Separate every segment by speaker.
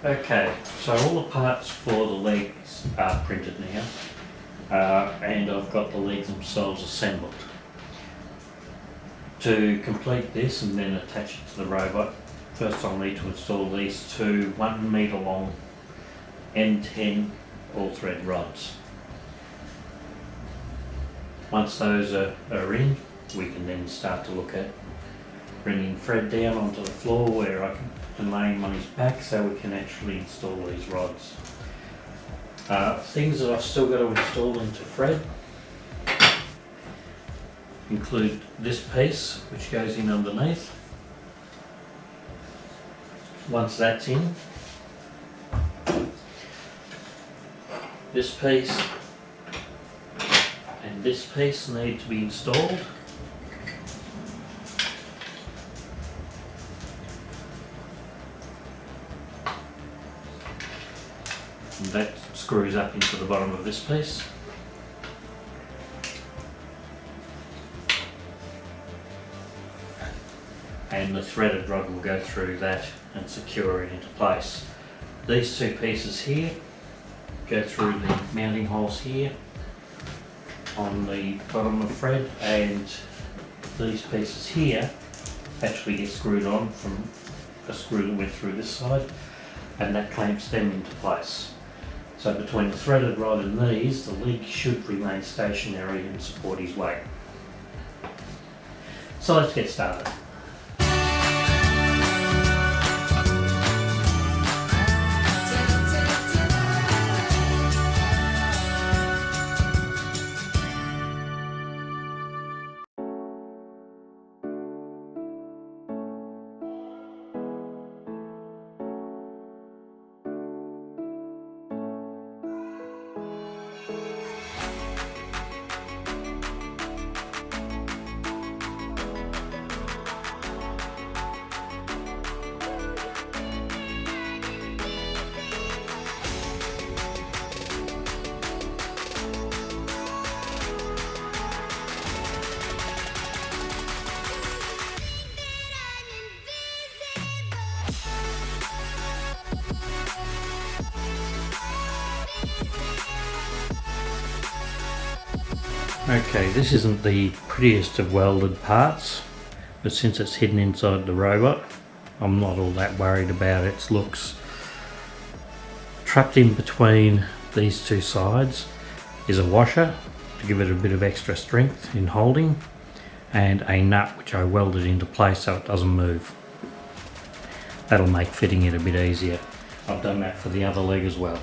Speaker 1: Okay, so all the parts for the legs are printed now, and I've got the legs themselves assembled. To complete this and then attach it to the robot, first I'll need to install these two 1 metre long N10 all thread rods. Once those are in, we can then start to look at bringing Fred down onto the floor where I can lay him on his back so we can actually install these rods. Things that I've still got to install into Fred include this piece which goes in underneath. Once that's in, this piece and this piece need to be installed. And that screws up into the bottom of this piece. And the threaded rod will go through that and secure it into place. These two pieces here go through the mounting holes here on the bottom of Fred, and these pieces here actually get screwed on from a screw that went through this side, and that clamps them into place. So between the threaded rod and these, the leg should remain stationary and support his weight. So let's get started. Okay, this isn't the prettiest of welded parts, but since it's hidden inside the robot, I'm not all that worried about its looks. Trapped in between these two sides is a washer to give it a bit of extra strength in holding, and a nut which I welded into place so it doesn't move. That'll make fitting it a bit easier. I've done that for the other leg as well.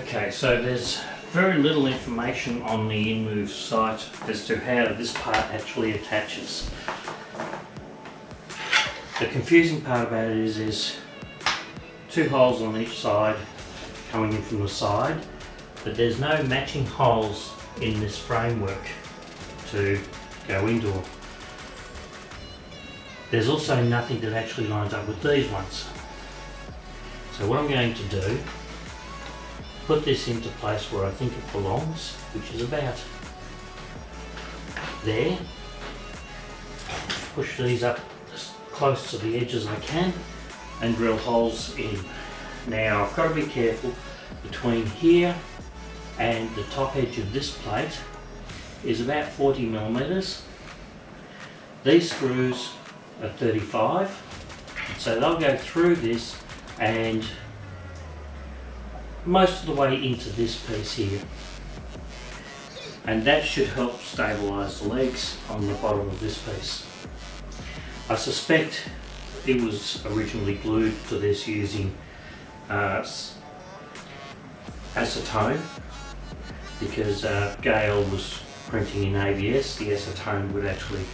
Speaker 1: Okay, so there's very little information on the Inmoov site as to how this part actually attaches. The confusing part about it is there's two holes on each side coming in from the side, but there's no matching holes in this framework to go into them. There's also nothing that actually lines up with these ones. So what I'm going to do, put this into place where I think it belongs, which is about there. Push these up as close to the edge as I can and drill holes in. Now I've got to be careful between here and the top edge of this plate is about 40 millimeters. These screws are 35, so they'll go through this and most of the way into this piece here, and that should help stabilise the legs on the bottom of this piece. I suspect it was originally glued to this using acetone, because Gael was printing in ABS. The acetone would actually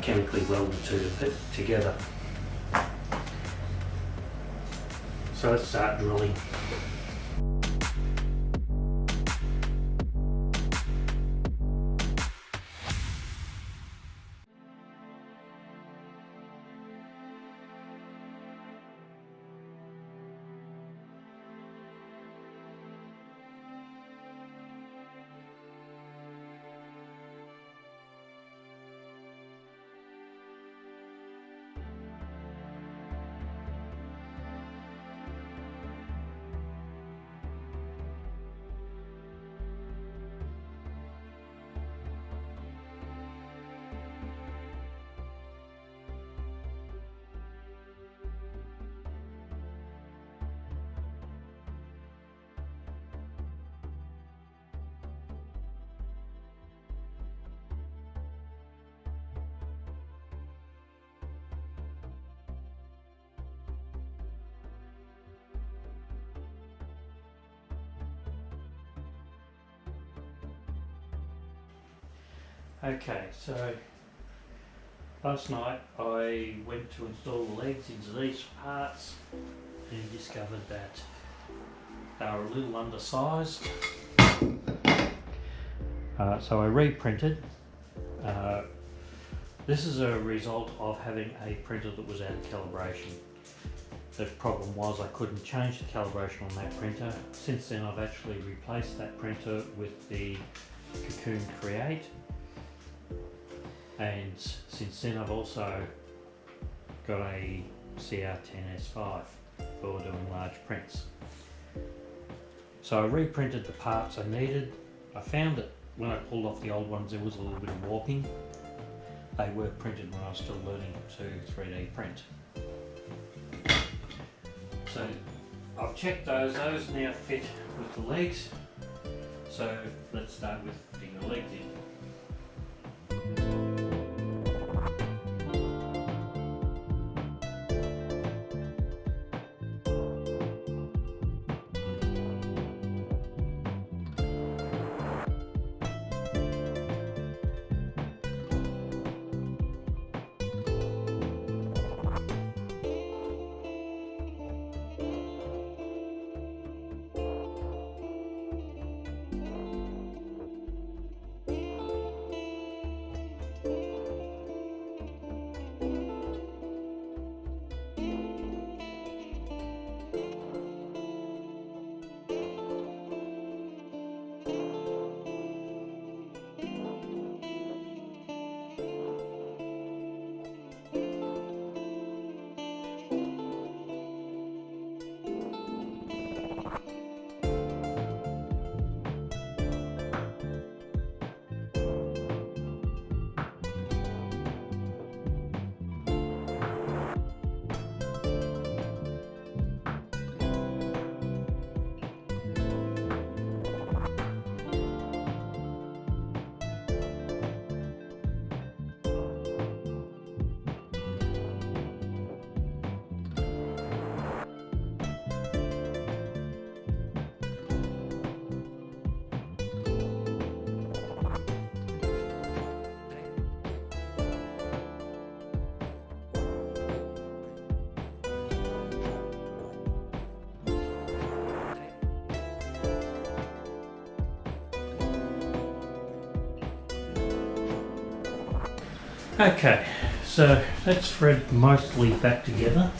Speaker 1: chemically welded to fit together. So let's start drilling. Okay, so last night I went to install the legs into these parts and discovered that they were a little undersized. So I reprinted. This is a result of having a printer that was out of calibration. The problem was I couldn't change the calibration on that printer. Since then I've actually replaced that printer with the Cocoon Create. And since then I've also got a CR10S5 for doing large prints. So I reprinted the parts I needed. I found that when I pulled off the old ones there was a little bit of warping. They were printed when I was still learning to 3D print. So I've checked those now fit with the legs. So let's start with putting the legs in. Okay, so that's thread mostly back together.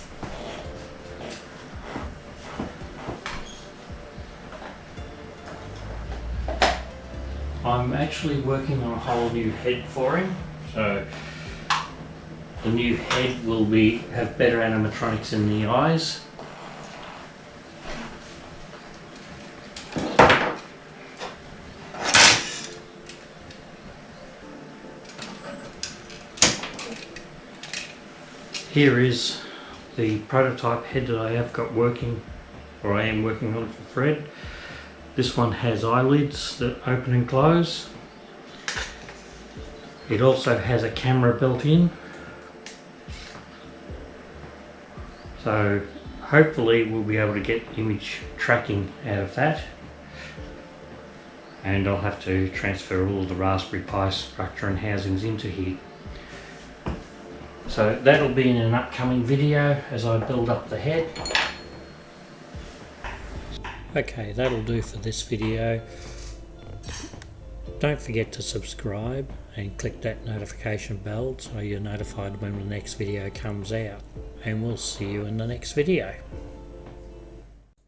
Speaker 1: I'm actually working on a whole new head for him, so the new head will have better animatronics in the eyes. Here is the prototype head that I have got working, or I am working on for thread. This one has eyelids that open and close. It also has a camera built in. So hopefully we'll be able to get image tracking out of that. And I'll have to transfer all of the Raspberry Pi structure and housings into here. So that'll be in an upcoming video as I build up the head. Okay, that'll do for this video. Don't forget to subscribe and click that notification bell so you're notified when the next video comes out. And we'll see you in the next video.